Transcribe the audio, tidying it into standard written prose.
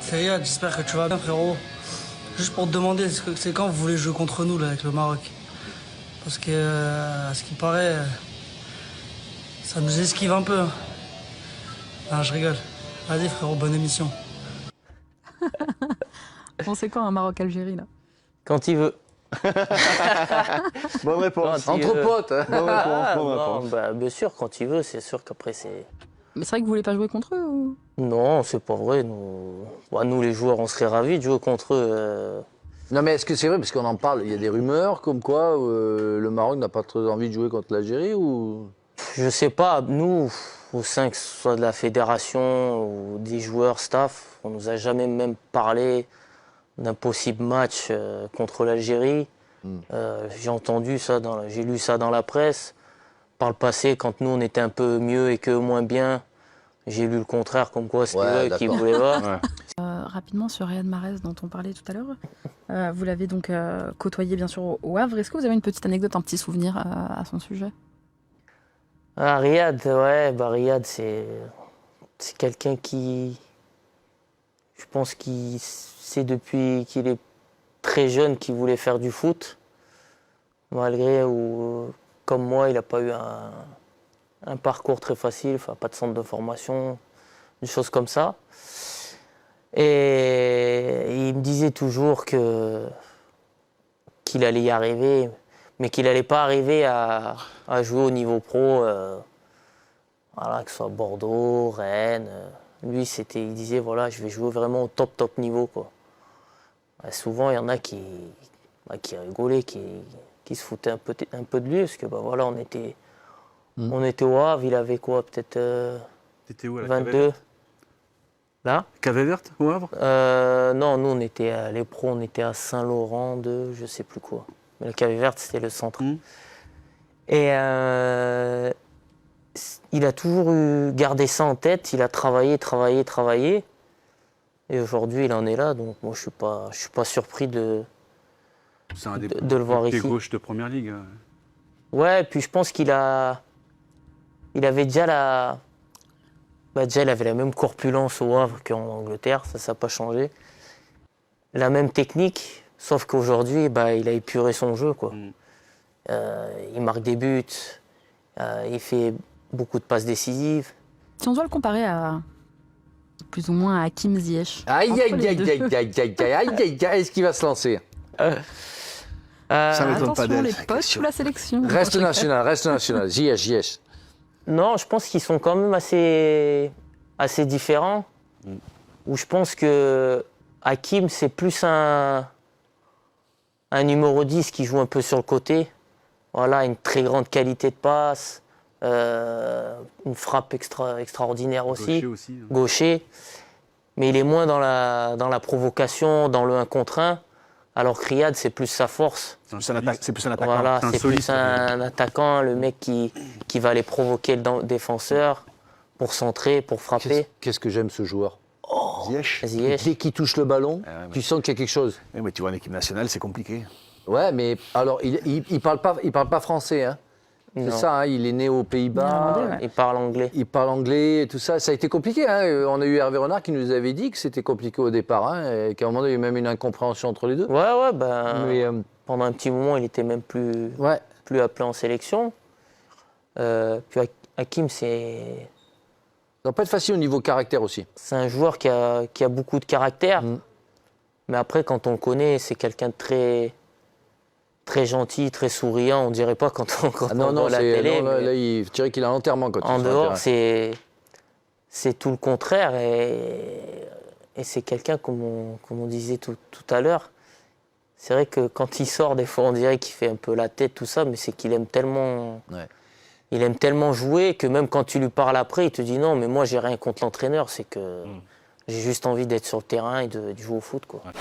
C'est Riyad, j'espère que tu vas bien, frérot. Juste pour te demander, c'est quand vous voulez jouer contre nous là, avec le Maroc? Parce que, à ce qui paraît, ça nous esquive un peu. Non, je rigole. Vas-y, frérot, bonne émission. Bon, c'est quand un Maroc-Algérie, là? Quand il veut. Bonne réponse. Quand il Entre veut. potes, hein. Bonne réponse, bonne Non, réponse. bah, bien sûr, quand il veut, c'est sûr qu'après c'est... Mais c'est vrai que vous voulez pas jouer contre eux ou... Non, c'est pas vrai. Nous, les joueurs, on serait ravis de jouer contre eux. Non, mais est-ce que c'est vrai? Parce qu'on en parle, il y a des rumeurs comme quoi le Maroc n'a pas trop envie de jouer contre l'Algérie ou... Je sais pas, nous, au sein que ce soit de la fédération ou des joueurs, staff, on nous a jamais même parlé d'un possible match contre l'Algérie. J'ai entendu ça, j'ai lu ça dans la presse. Par le passé, quand nous on était un peu mieux et qu'eux moins bien, j'ai lu le contraire, comme quoi c'était eux qui voulaient pas. Ouais. Rapidement sur Riyad Mahrez dont on parlait tout à l'heure, vous l'avez donc côtoyé bien sûr au Havre. Est-ce que vous avez une petite anecdote, un petit souvenir à son sujet? Ah, Riyad, ouais, bah Riyad, c'est quelqu'un qui, je pense qu'il sait depuis qu'il est très jeune qu'il voulait faire du foot, malgré où, comme moi, il n'a pas eu un parcours très facile, enfin, pas de centre de formation, des choses comme ça. Et il me disait toujours qu'il allait y arriver, mais qu'il n'allait pas arriver à jouer au niveau pro, voilà, que ce soit Bordeaux, Rennes. Lui, il disait, voilà, je vais jouer vraiment au top niveau, quoi. Et souvent, il y en a qui rigolaient, qui se foutaient un peu de lui, parce que bah, voilà, on était au Havre, il avait quoi, peut-être T'étais où à la 22. Là Cavé verte au Havre? Non, nous, on était les pros, on était à Saint-Laurent de je sais plus quoi. Mais le Cavé Verte, c'était le centre. Et il a toujours gardé ça en tête, il a travaillé. Et aujourd'hui, il en est là, donc moi, je suis pas surpris de le voir des ici. gauches de première ligue. Ouais, puis je pense il avait déjà il avait la même corpulence au Havre qu'en Angleterre, ça n'a pas changé. La même technique, sauf qu'aujourd'hui, il a épuré son jeu, quoi. Il marque des buts, il fait beaucoup de passes décisives. Si on doit le comparer à plus ou moins à Hakim Ziyech. Aïe, entre aïe, les aïe, deux. aïe, aïe, aïe, aïe, aïe, aïe, est-ce qu'il va se lancer? Ça m'étonne pas Attention d'elle. les potes sous la sélection. Reste national. Ziyech. Non, je pense qu'ils sont quand même assez différents. Où je pense que Hakim, c'est plus un numéro 10 qui joue un peu sur le côté. Voilà, une très grande qualité de passe, une frappe extraordinaire aussi. Gaucher. Mais il est moins dans la provocation, dans le 1 contre 1. Alors que Riyad, c'est plus sa force. C'est plus un attaquant. Voilà, C'est un c'est plus soliste. un attaquant, le mec qui va aller provoquer le défenseur pour centrer, pour frapper. Qu'est-ce que j'aime ce joueur? Ziyech. Ziyech. Dès qu'il touche le ballon, ouais. tu sens qu'il y a quelque chose. Eh, mais tu vois, en équipe nationale, c'est compliqué. Ouais, mais alors, il parle pas français, hein? C'est Non. ça, hein, il est né aux Pays-Bas. Néerlandais, ouais. Il parle anglais. Il parle anglais et tout ça. Ça a été compliqué. Hein. On a eu Hervé Renard qui nous avait dit que c'était compliqué au départ. Hein, et qu'à un moment, il y a eu même une incompréhension entre les deux. Ouais, Mais, pendant un petit moment, il était même plus appelé en sélection. Puis Hakim, c'est ça va pas être facile au niveau caractère aussi. un joueur qui a beaucoup de caractère. Mais après, quand on le connaît, c'est quelqu'un de très gentil, très souriant. On dirait pas quand on voit la télé. Là, je dirais qu'il a l'enterrement quand En il est sur le dehors, terrain. c'est tout le contraire. Et c'est quelqu'un, comme on disait tout à l'heure, c'est vrai que quand il sort, des fois, on dirait qu'il fait un peu la tête, tout ça, mais c'est qu'il aime tellement... Ouais. Il aime tellement jouer que même quand tu lui parles après, il te dit non, mais moi, j'ai rien contre l'entraîneur. C'est que j'ai juste envie d'être sur le terrain et de jouer au foot, quoi. Ouais.